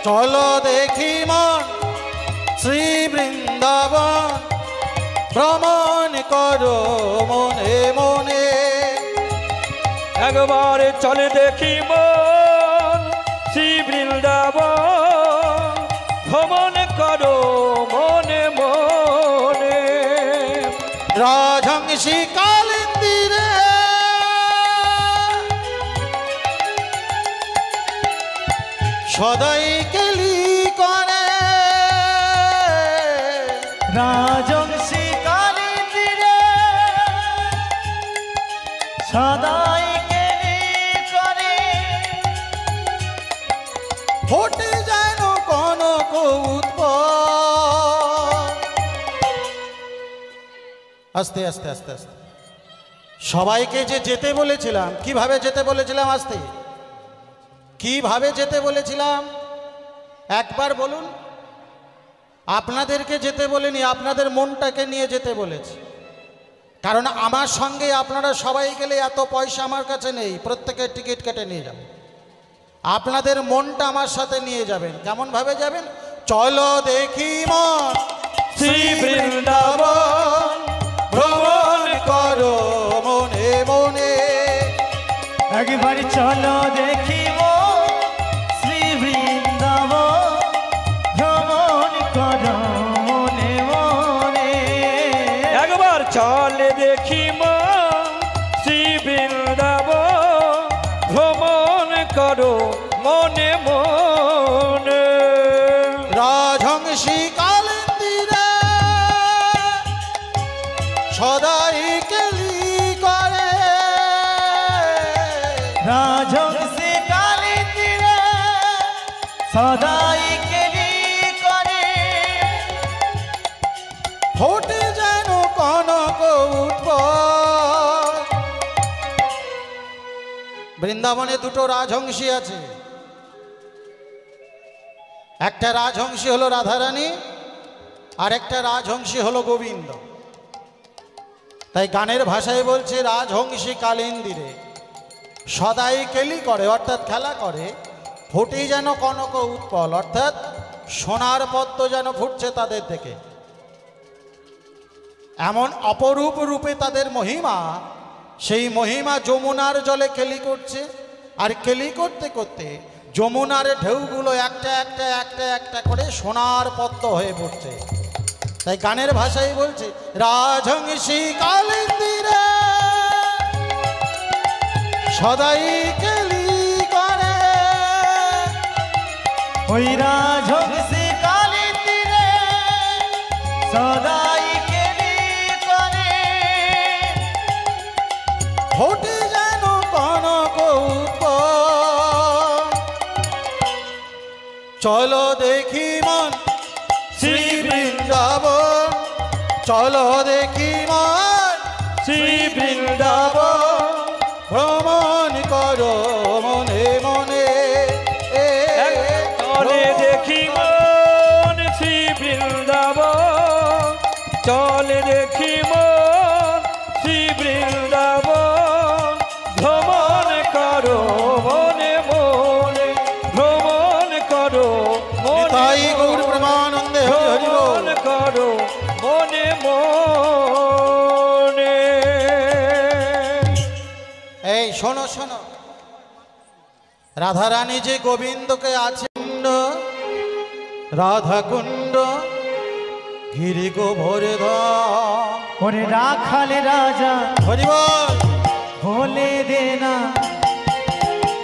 চলো দেখি মন শ্রী বৃন্দাবন ভ্রমণ করো মনে মনে। একবার চলে দেখি মন শ্রী বৃন্দাবন ভ্রমণ করো মনে মনে। রাজহংসী কালিন্দীরে সদাই কেলি করে, রাজহংসী কালিন্দীরে সদাই কেলি করে। ফোটে যেন কনক উৎপল। আস্তে আস্তে আস্তে আস্তে সবাইকে যে যেতে বলেছিলাম, কিভাবে যেতে বলেছিলাম, আস্তে কিভাবে যেতে বলেছিলাম একবার বলুন। আপনাদেরকে যেতে বলিনি, আপনাদের মনটাকে নিয়ে যেতে বলেছি। কারণ আমার সঙ্গে আপনারা সবাই গেলে এত পয়সা আমার কাছে নেই, প্রত্যেকের টিকিট কেটে নিয়ে যাবেন। আপনাদের মনটা আমার সাথে নিয়ে যাবেন। কেমন ভাবে যাবেন? চলো দেখি মন শ্রী বৃন্দাবন ভ্রমণ করো মনে মনে। একবার চলো দেখি মন শ্রী বৃন্দাবন ভ্রমণ করো মনে মনে। একবার চলে দেখি মন শ্রী বৃন্দাবন ভ্রমণ করো মনে মনে। রাজহংসী কালিন্দীরে সদাই কেলি করে, রাজহংসী কালিন্দীরে সদাই কেলি করে। ফোটে যেন কনক উৎপল। বৃন্দাবনে দুটো রাজহংসী আছে। একটা রাজহংসী হলো রাধারানী, আর একটা রাজহংসী হলো গোবিন্দ। তাই গানের ভাষায় বলছে রাজহংসী কালিন্দীরে সদাই কেলি করে, অর্থাৎ খেলা করে। ফুটি যেন কনক উৎপল, অর্থাৎ সোনার পদ্ম যেন ফুটছে তাদের থেকে। এমন অপরূপ রূপে তাদের মহিমা, সেই মহিমা যমুনার জলে কেলি করছে। আর কেলি করতে করতে যমুনার ঢেউগুলো একটা একটা একটা একটা করে সোনার পদ্ম হয়ে পড়ছে। তাই গানের ভাষায় বলছে রাজহংসী কালিন্দীরে সদাই কেলি করে। ওই রাজহংসী কালিন্দীরে সদাই কেলি করে। ফোটে যেন কনক উৎপল। চলো দেখি মন শ্রী বৃন্দাবন, চলো দেখি মন শ্রী বৃন্দাবন ভ্রমণ করো মনে মনে। চলে দেখি মন শ্রী বৃন্দাবন, চলে দেখি মন শ্রী বৃন্দাবন ভ্রমণ করো মনে মনে। ভ্রমণ করো মনে তাই গৌর প্রেমানন্দে হরি হরি বল। ভ্রমণ করো মনে মনে। এই শোনো শোনো, রাধারানী যে গোবিন্দকে আছে রাধা কুণ্ড ঘিরি গোভরে ধর। ওরে রাখালে রাজা হরি বল। বলে দে না,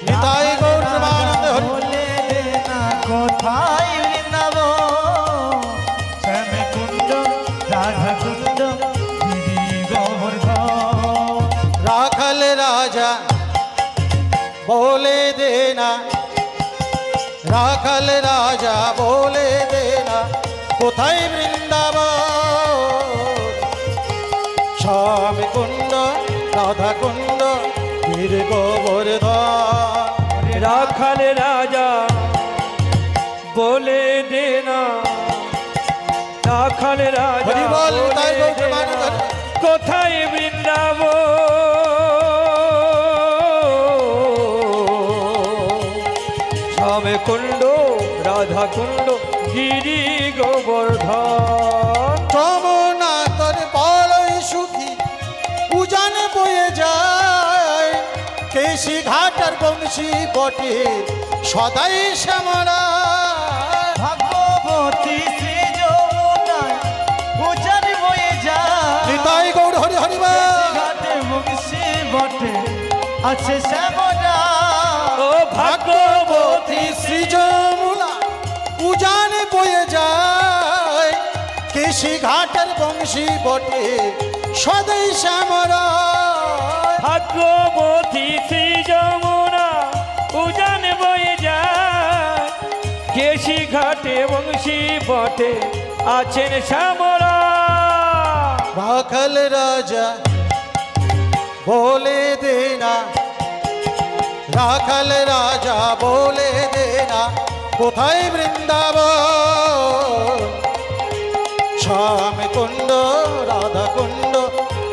নিতাই গৌর প্রেমানন্দে হরি। বলে দে না কোথায় বৃন্দাবন শ্যামকুণ্ড রাধা কুণ্ড গিরি গোবর্ধন। রাখাল রাজা বলে দে না, রাখাল রাজা বলে দে না কোথায় বৃন্দাবন। শ্যাম কুণ্ড রাধা কুণ্ড গির গোবর্ধন। রাখাল রাজা বলে দে না, রাখাল রাজা হরি বল। তাই বলে গৌর দে না, প্রেমানন্দে কোথায় বৃন্দাবন। শ্যাম কুণ্ড রাধা কুণ্ড গিরি গোবর্ধন। যমুনা তোর বড়ই সুখী উজান বয়ে যায়, কেশি ঘাটার বংশী বটে সদাই শ্যামরা। ভাগবতী শ্রী যমুনায় উজান বয়ে যায়, নিতাই গৌর হরি হরিবা। ঘাটে মুখী বটে আছে শ্যামরা। ও ভাগ্যবতী শ্রী যমুনা উজান বয়ে যায়, কেশি ঘাটার বংশী বটে সদাই শ্যামরা। ভাগ্যবতী শ্রী যমুনা উজান বয়ে যায়, কেশি ঘাটে বংশী বটে আছেন শ্যামরা। রাখাল রাজা বলে দেনা, রাখাল রাজা বলে দেনা কোথায় বৃন্দাবন। শ্যাম কুণ্ড রাধা কুণ্ড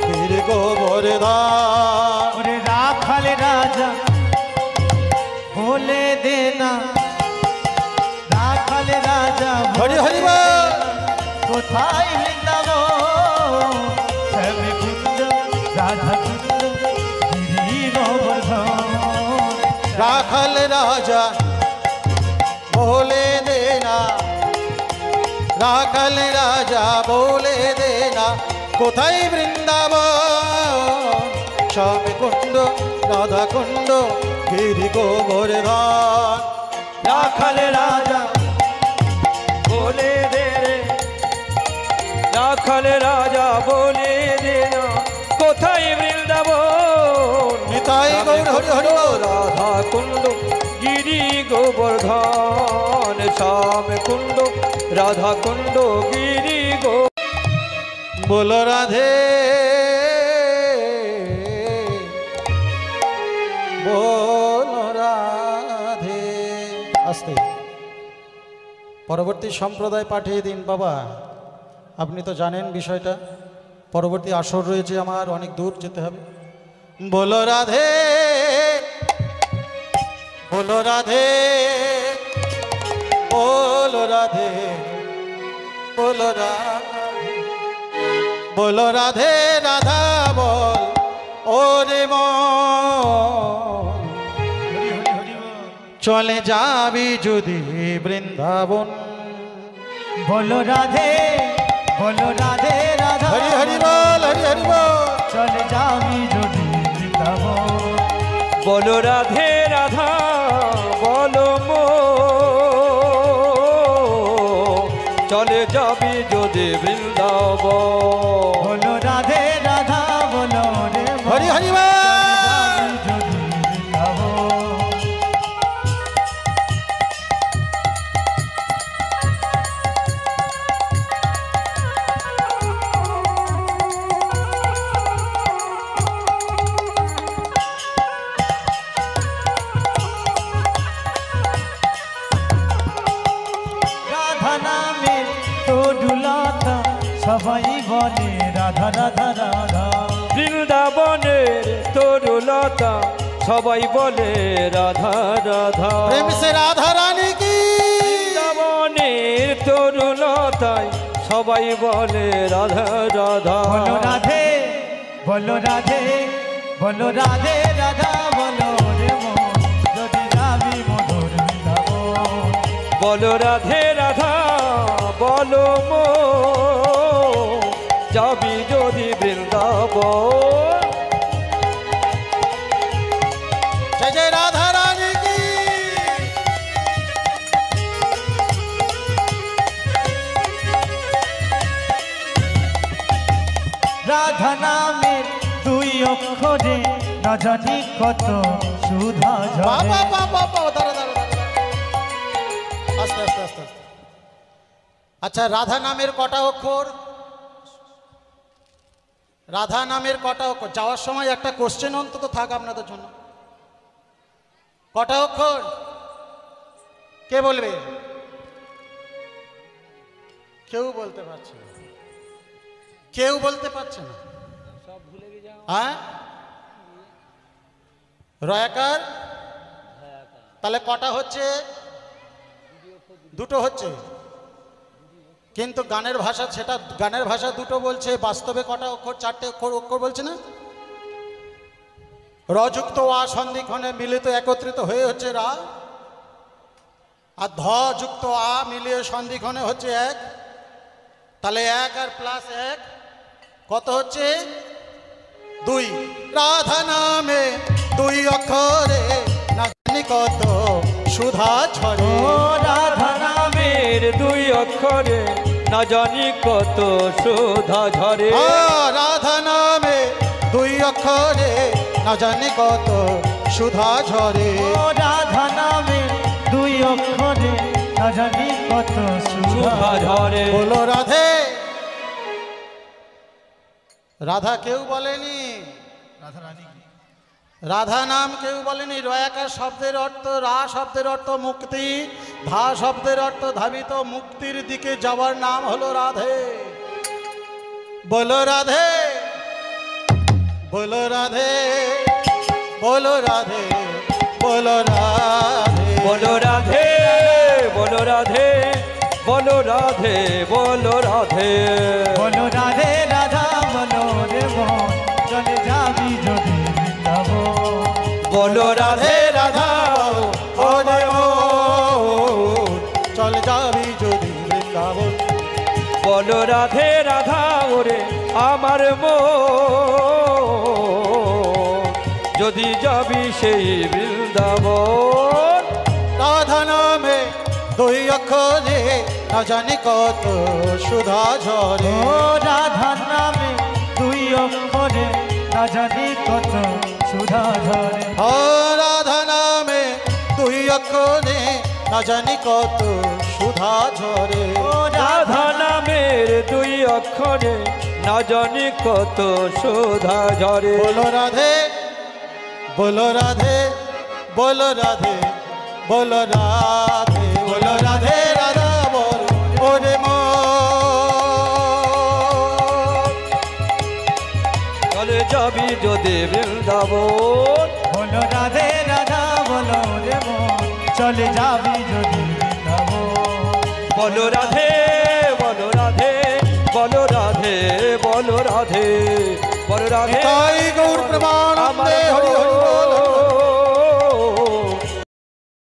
বীর গোবর্ধন। ওরে রাখাল রাজা বলে দেনা, রাখাল রাজা হরি হরি বল। কোথায় বৃন্দাবন। শ্যামে কুঞ্জ রাধা কুঞ্জ গিরি গোবর্ধন। রাখাল রাজা বলে দেনা, রাখাল রাজা বলে দেনা কোথায় বৃন্দাবন। শ্যাম কুণ্ড রাধা কুণ্ড গিরি গোবর্ধন। রাখাল রাজা বলে দে রে, রাখাল রাজা বলে দে না কোথায় বৃন্দাবন। নিতাই গৌর হরি হরি বল। রাধা কুণ্ড গিরি গোবর্ধন। শ্যাম কুণ্ড রাধা কুণ্ড গিরি গো। বলো রাধে বলো রাধে। আস্তে পরবর্তী সম্প্রদায় পাঠিয়ে দিন বাবা। আপনি তো জানেন বিষয়টা, পরবর্তী আসর রয়েছে আমার, অনেক দূর যেতে হবে। বলো রাধে বলো রাধে বলো রাধে বলো রাধে বলো রাধে রাধা বল ওরে মন। হরি হরি হরি বল। চলে যাবি যদি বৃন্দাবন। বলো রাধে বলো রাধে রাধা হরি হরি বল হরি হরি বল। চলে যাবি যদি বৃন্দাবন। বলো রাধে রাধা বলো মো, চলে যাবি যদি বৃন্দাবন। বলো রাধে রাধা বলো রে মন। হরি হরি বল। যদি বৃন্দাবন। রাধা নামে তো দুলতা সবাই বলে রাধা রাধা রাধা। বৃন্দাবনের তরুলতা সবাই বলে রাধা রাধা। প্রেম সে রাধা রানী কি। বৃন্দাবনের তরুলতায় সবাই বলে রাধা রাধা। বলো রাধে বলো রাধে বলো রাধে রাধা বলো রে মন। যদি যাবি মধুর বৃন্দাবন। বলো রাধে রাধা বলো মো, যাবি যদি বৃন্দাবন। জয় জয় রাধা রানী কি। রাধা নামের দুই অক্ষরে না জানি কত সুধা ঝরে। বাবা বাবা বাবা দাঁড়া দাঁড়া দাঁড়া। আস্তে আস্তে আস্তে আস্তে। আচ্ছা রাধা নামের কটা অক্ষর? রাধা নামের কটা অক্ষর? যাওয়ার সময় একটা কোশ্চেন অন্তত থাক আপনাদের জন্য। কটা অক্ষর কে বলবে? কেউ বলতে পারছে না, কেউ বলতে পারছে না। হ্যাঁ রয়াকার, তাহলে কটা হচ্ছে? দুটো হচ্ছে, কিন্তু গানের ভাষা সেটা গানের ভাষা দুটো বলছে, বাস্তবে কটা অক্ষর? চারটে অক্ষর বলছে না? রযুক্ত আ সন্ধিক্ষণে মিলিত একত্রিত হয়ে হচ্ছে রা, আর ধ যুক্ত আ মিলিয়ে সন্ধিক্ষণে হচ্ছে এক। তাহলে এক আর প্লাস এক কত হচ্ছে? দুই। রাধা নামে দুই অক্ষরে না জানি কত সুধা ঝরে। ও রাধা নামের দুই অক্ষরে না জানি কত সুধা ঝরে। রাধা নামে দুই অক্ষরে না জানি কত সুধা ঝরে। ও রাধা নামে দুই অক্ষরে না জানি কত সুধা ঝরে। বলো রাধে। রাধা কেউ বলেনি, রাধা নাম কেউ বলেনি। রয়াকার শব্দের অর্থ, রা শব্দের অর্থ মুক্তি, ধা শব্দের অর্থ ধাবিত, মুক্তির দিকে যাওয়ার নাম হলো রাধে। বলো রাধে, বলো রাধে, বলো রাধে, বলো রাধে, বলো রাধে, বলো রাধে, বলো রাধে, বলো রাধে। বলো রাধে রাধা বলো রে মন চলে যাবি যদি বৃন্দাবন। বলো রাধে রাধা ওরে মন চল যাবি যদি বৃন্দাবন। বলো রাধে রাধা ওরে আমার মন যদি যাবি সেই বৃন্দাবন। রাধা নামে দুই অক্ষরে না জানি কত সুধা ঝরে। ও রাধা নামে দুই অক্ষরে না জানি কত সুধা ঝরে। ও রাধা নামে দুই অক্ষরে না জানি কত সুধা ঝরে। ও রাধা নামের দুই অক্ষরে না জানি কত সুধা ঝরে। বলো রাধে, বলো রাধে, বলো রাধে, বলো রাধে, বলো রাধে রাধা বল ওরে মন চলে যাবি যদি বৃন্দাবন। বলো রাধে রাধা বলো রে মন চলে যাবি যদি বৃন্দাবন। বলো রাধে, বলো রাধে, বলো রাধে, বলো রাধে, বলো রাধে। তাই গৌর প্রমানন্দে হরি হরি বল।